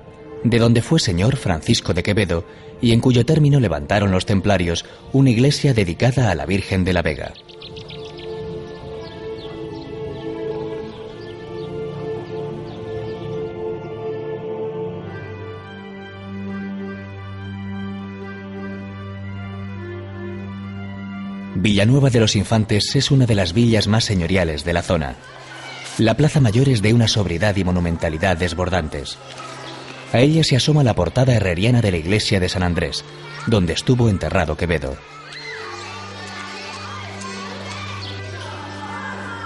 de donde fue señor Francisco de Quevedo y en cuyo término levantaron los templarios una iglesia dedicada a la Virgen de la Vega. Villanueva de los Infantes es una de las villas más señoriales de la zona. La plaza mayor es de una sobriedad y monumentalidad desbordantes. A ella se asoma la portada herreriana de la iglesia de San Andrés, donde estuvo enterrado Quevedo.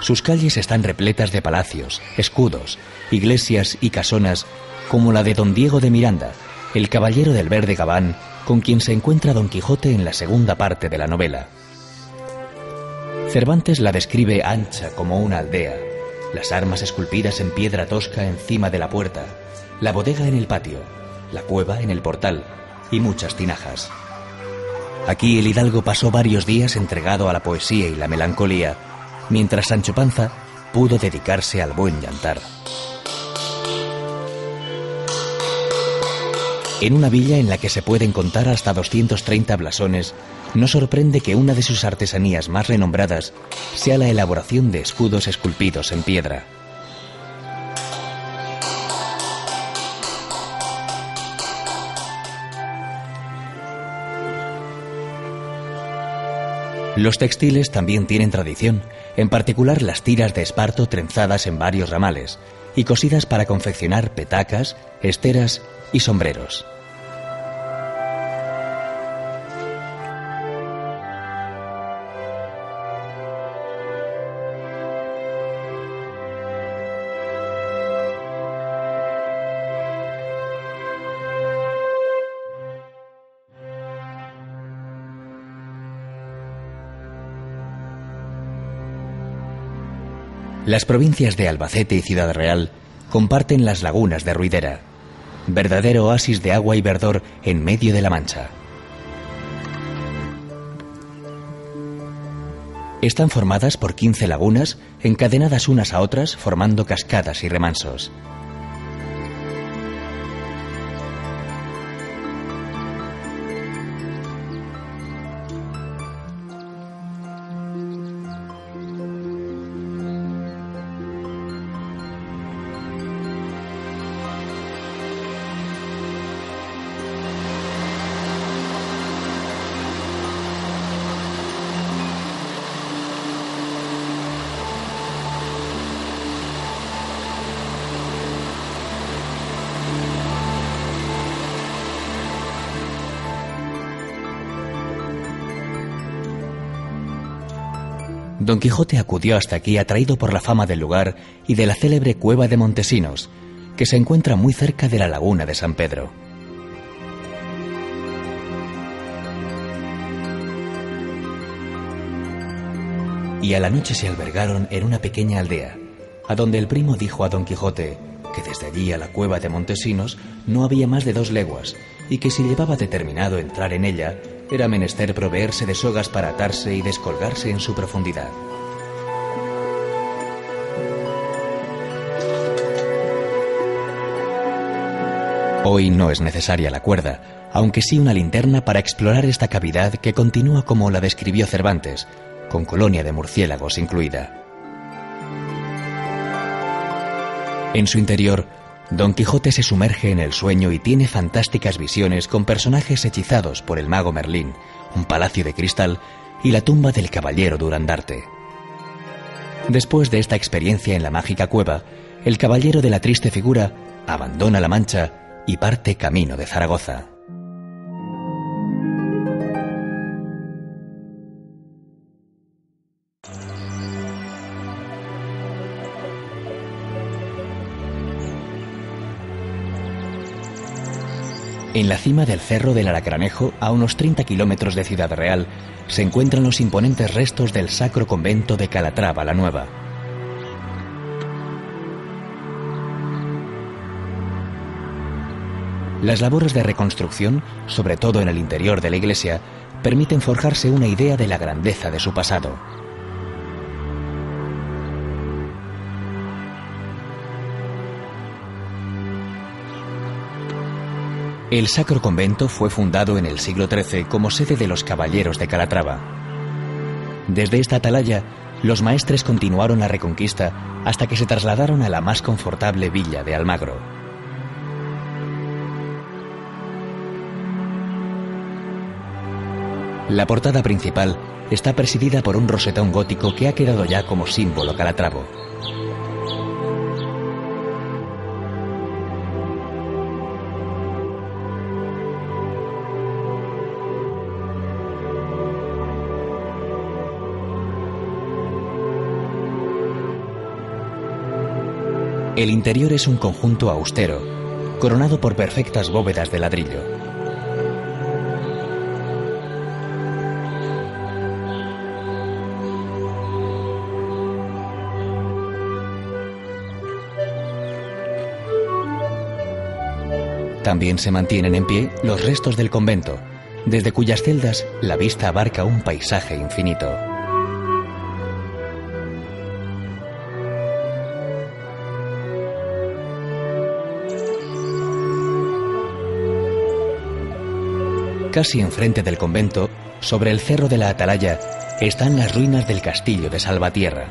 Sus calles están repletas de palacios, escudos, iglesias y casonas como la de don Diego de Miranda, el caballero del verde gabán con quien se encuentra Don Quijote en la segunda parte de la novela. Cervantes la describe ancha como una aldea, las armas esculpidas en piedra tosca encima de la puerta, la bodega en el patio, la cueva en el portal y muchas tinajas. Aquí el hidalgo pasó varios días entregado a la poesía y la melancolía, mientras Sancho Panza pudo dedicarse al buen llantar. En una villa en la que se pueden contar hasta 230 blasones, no sorprende que una de sus artesanías más renombradas sea la elaboración de escudos esculpidos en piedra. Los textiles también tienen tradición, en particular las tiras de esparto trenzadas en varios ramales y cosidas para confeccionar petacas, esteras y sombreros. Las provincias de Albacete y Ciudad Real comparten las lagunas de Ruidera, verdadero oasis de agua y verdor en medio de la Mancha. Están formadas por 15 lagunas encadenadas unas a otras formando cascadas y remansos. Don Quijote acudió hasta aquí atraído por la fama del lugar y de la célebre cueva de Montesinos, que se encuentra muy cerca de la laguna de San Pedro. Y a la noche se albergaron en una pequeña aldea, a donde el primo dijo a Don Quijote que desde allí a la cueva de Montesinos no había más de 2 leguas y que si llevaba determinado entrar en ella, era menester proveerse de sogas para atarse y descolgarse en su profundidad. Hoy no es necesaria la cuerda, aunque sí una linterna para explorar esta cavidad que continúa como la describió Cervantes, con colonia de murciélagos incluida. En su interior, Don Quijote se sumerge en el sueño y tiene fantásticas visiones con personajes hechizados por el mago Merlín, un palacio de cristal y la tumba del caballero Durandarte. Después de esta experiencia en la mágica cueva, el caballero de la triste figura abandona la Mancha y parte camino de Zaragoza. En la cima del Cerro del Alacranejo, a unos 30 kilómetros de Ciudad Real, se encuentran los imponentes restos del Sacro Convento de Calatrava la Nueva. Las labores de reconstrucción, sobre todo en el interior de la iglesia, permiten forjarse una idea de la grandeza de su pasado. El Sacro Convento fue fundado en el siglo XIII como sede de los Caballeros de Calatrava. Desde esta atalaya, los maestres continuaron la reconquista hasta que se trasladaron a la más confortable villa de Almagro. La portada principal está presidida por un rosetón gótico que ha quedado ya como símbolo calatravo. El interior es un conjunto austero, coronado por perfectas bóvedas de ladrillo. También se mantienen en pie los restos del convento, desde cuyas celdas la vista abarca un paisaje infinito. Casi enfrente del convento, sobre el cerro de la Atalaya, están las ruinas del castillo de Salvatierra.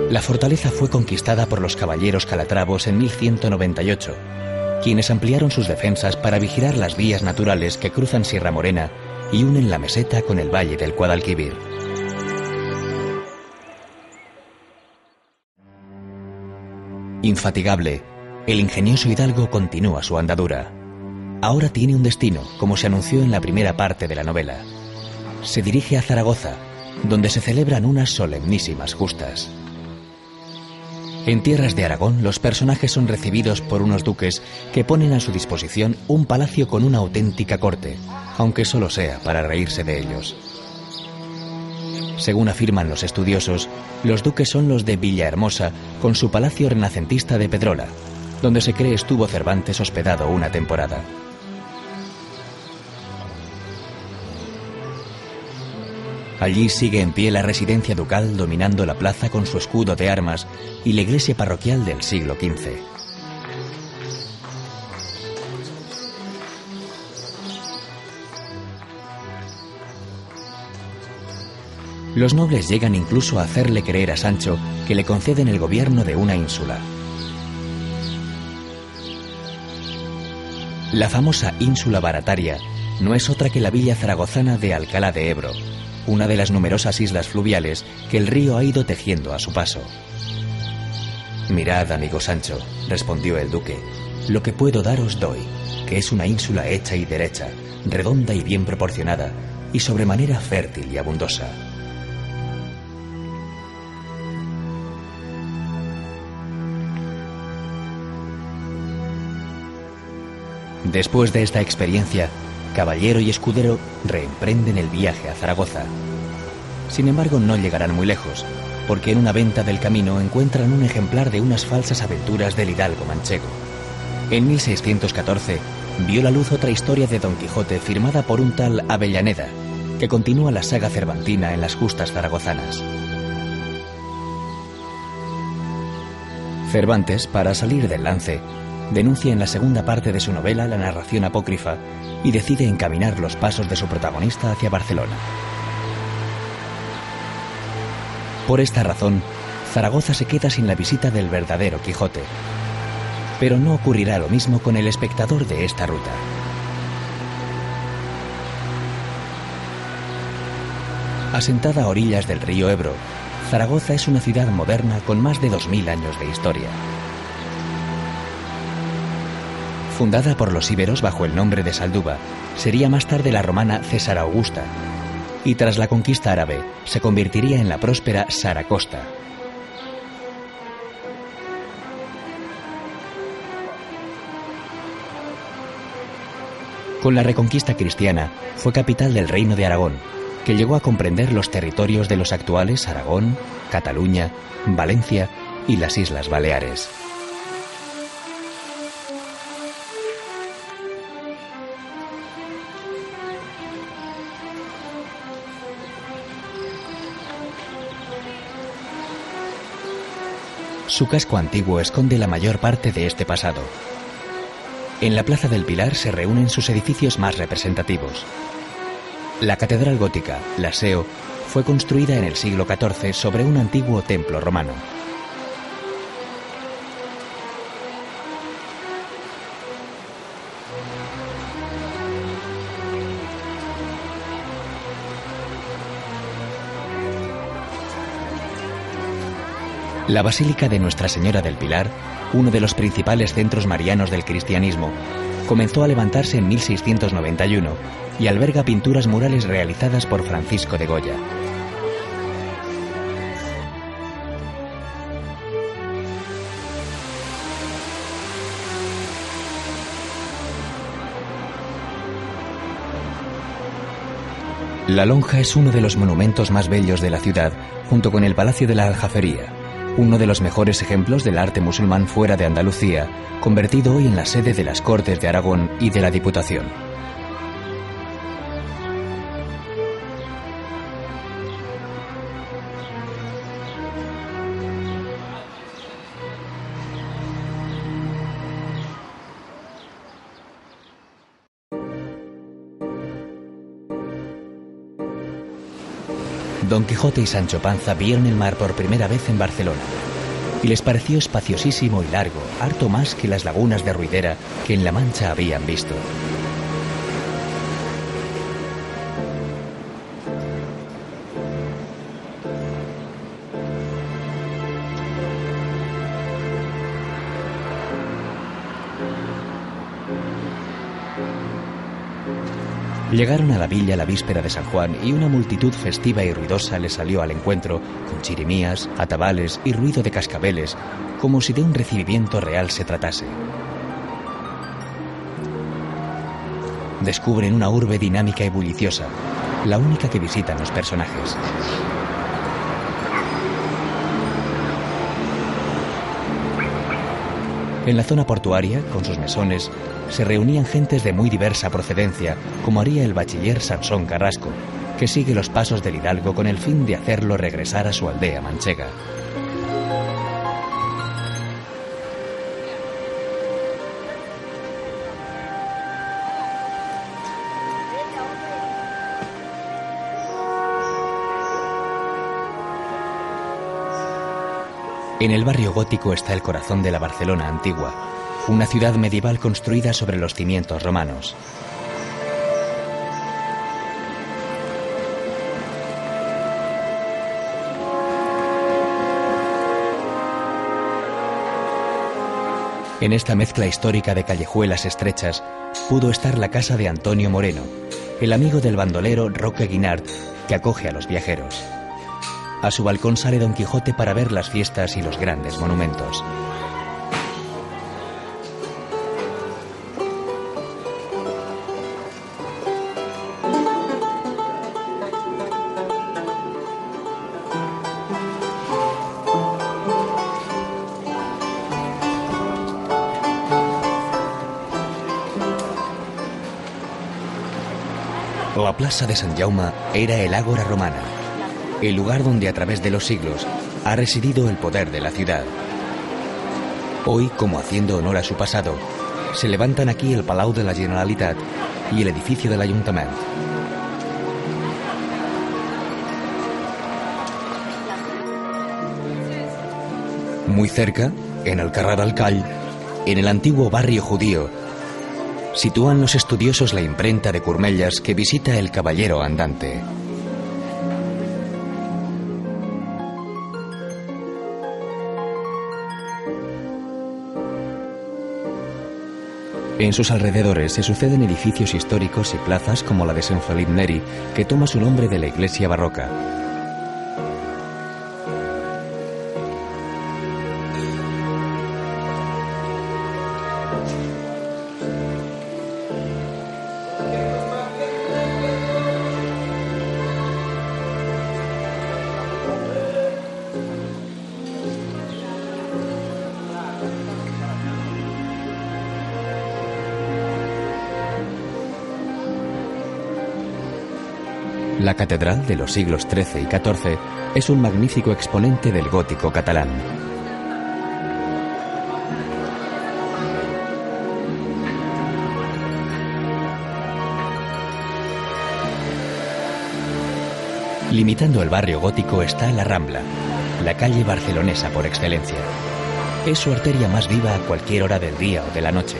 La fortaleza fue conquistada por los caballeros calatravos en 1198, quienes ampliaron sus defensas para vigilar las vías naturales que cruzan Sierra Morena y unen la meseta con el valle del Guadalquivir. Infatigable, el ingenioso hidalgo continúa su andadura. Ahora tiene un destino, como se anunció en la primera parte de la novela. Se dirige a Zaragoza, donde se celebran unas solemnísimas justas. En tierras de Aragón, los personajes son recibidos por unos duques que ponen a su disposición un palacio con una auténtica corte, aunque solo sea para reírse de ellos. Según afirman los estudiosos, los duques son los de Villahermosa, con su palacio renacentista de Pedrola, donde se cree estuvo Cervantes hospedado una temporada. Allí sigue en pie la residencia ducal dominando la plaza con su escudo de armas y la iglesia parroquial del siglo XV. Los nobles llegan incluso a hacerle creer a Sancho que le conceden el gobierno de una ínsula. La famosa ínsula Barataria no es otra que la villa zaragozana de Alcalá de Ebro, una de las numerosas islas fluviales que el río ha ido tejiendo a su paso. Mirad, amigo Sancho, respondió el duque, lo que puedo daros doy, que es una ínsula hecha y derecha, redonda y bien proporcionada, y sobremanera fértil y abundosa. Después de esta experiencia, caballero y escudero reemprenden el viaje a Zaragoza. Sin embargo, no llegarán muy lejos, porque en una venta del camino encuentran un ejemplar de unas falsas aventuras del hidalgo manchego. En 1614 vio la luz otra historia de Don Quijote firmada por un tal Avellaneda, que continúa la saga cervantina en las justas zaragozanas. Cervantes, para salir del lance, denuncia en la segunda parte de su novela la narración apócrifa y decide encaminar los pasos de su protagonista hacia Barcelona. Por esta razón, Zaragoza se queda sin la visita del verdadero Quijote. Pero no ocurrirá lo mismo con el espectador de esta ruta. Asentada a orillas del río Ebro, Zaragoza es una ciudad moderna con más de 2000 años de historia. Fundada por los íberos bajo el nombre de Salduba, sería más tarde la romana César Augusta, y tras la conquista árabe se convertiría en la próspera Saracosta. Con la reconquista cristiana fue capital del Reino de Aragón, que llegó a comprender los territorios de los actuales Aragón, Cataluña, Valencia y las Islas Baleares. Su casco antiguo esconde la mayor parte de este pasado. En la Plaza del Pilar se reúnen sus edificios más representativos. La catedral gótica, la Seo, fue construida en el siglo XIV sobre un antiguo templo romano. La Basílica de Nuestra Señora del Pilar, uno de los principales centros marianos del cristianismo, comenzó a levantarse en 1691 y alberga pinturas murales realizadas por Francisco de Goya. La Lonja es uno de los monumentos más bellos de la ciudad, junto con el Palacio de la Aljafería, uno de los mejores ejemplos del arte musulmán fuera de Andalucía, convertido hoy en la sede de las Cortes de Aragón y de la Diputación. Don Quijote y Sancho Panza vieron el mar por primera vez en Barcelona y les pareció espaciosísimo y largo, harto más que las lagunas de Ruidera que en La Mancha habían visto. Llegaron a la villa la víspera de San Juan y una multitud festiva y ruidosa les salió al encuentro, con chirimías, atabales y ruido de cascabeles, como si de un recibimiento real se tratase. Descubren una urbe dinámica y bulliciosa, la única que visitan los personajes. En la zona portuaria, con sus mesones, se reunían gentes de muy diversa procedencia, como haría el bachiller Sansón Carrasco, que sigue los pasos del hidalgo con el fin de hacerlo regresar a su aldea manchega. En el barrio gótico está el corazón de la Barcelona antigua, una ciudad medieval construida sobre los cimientos romanos. En esta mezcla histórica de callejuelas estrechas pudo estar la casa de Antonio Moreno, el amigo del bandolero Roque Guinart, que acoge a los viajeros. A su balcón sale Don Quijote para ver las fiestas y los grandes monumentos. La plaça de Sant Jaume era el ágora romana, el lugar donde a través de los siglos ha residido el poder de la ciudad. Hoy, como haciendo honor a su pasado, se levantan aquí el Palau de la Generalitat y el edificio del Ayuntamiento. Muy cerca, en el Carrer del Call, en el antiguo barrio judío, sitúan los estudiosos la imprenta de Curmellas que visita el caballero andante. En sus alrededores se suceden edificios históricos y plazas como la de Sant Felip Neri, que toma su nombre de la iglesia barroca. La catedral de los siglos XIII y XIV es un magnífico exponente del gótico catalán. Limitando el barrio gótico está la Rambla, la calle barcelonesa por excelencia. Es su arteria más viva a cualquier hora del día o de la noche,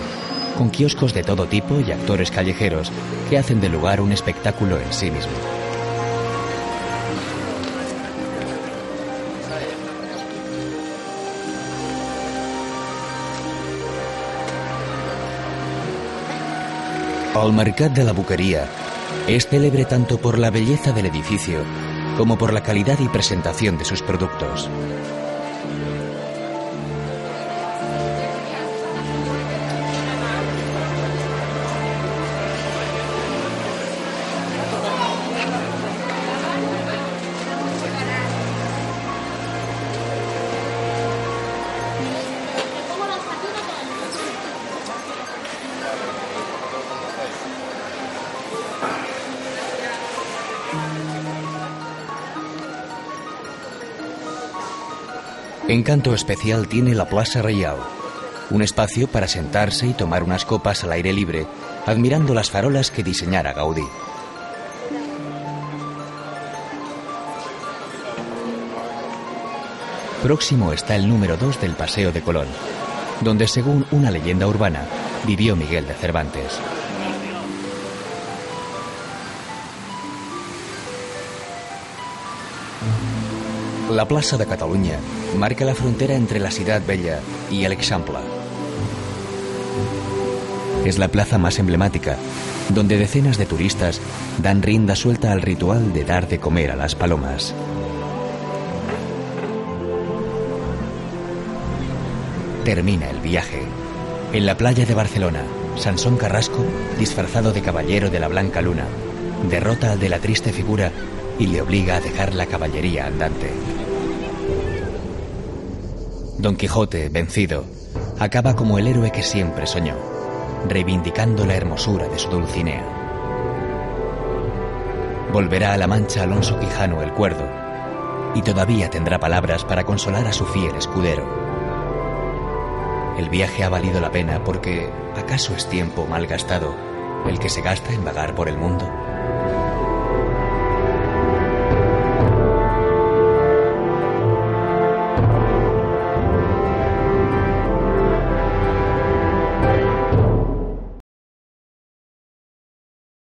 con kioscos de todo tipo y actores callejeros que hacen del lugar un espectáculo en sí mismo. El Mercat de la Boqueria es célebre tanto por la belleza del edificio como por la calidad y presentación de sus productos. Encanto especial tiene la Plaça Reial, un espacio para sentarse y tomar unas copas al aire libre, admirando las farolas que diseñara Gaudí. Próximo está el número 2 del Paseo de Colón, donde, según una leyenda urbana, vivió Miguel de Cervantes. La plaça de Catalunya marca la frontera entre la Ciudad Bella y el Eixample. Es la plaza más emblemática, donde decenas de turistas dan rienda suelta al ritual de dar de comer a las palomas. Termina el viaje. En la playa de Barcelona, Sansón Carrasco, disfrazado de caballero de la Blanca Luna, derrota al de la triste figura y le obliga a dejar la caballería andante. Don Quijote, vencido, acaba como el héroe que siempre soñó, reivindicando la hermosura de su Dulcinea. Volverá a La Mancha Alonso Quijano el Cuerdo, y todavía tendrá palabras para consolar a su fiel escudero. El viaje ha valido la pena porque, ¿acaso es tiempo mal gastado el que se gasta en vagar por el mundo?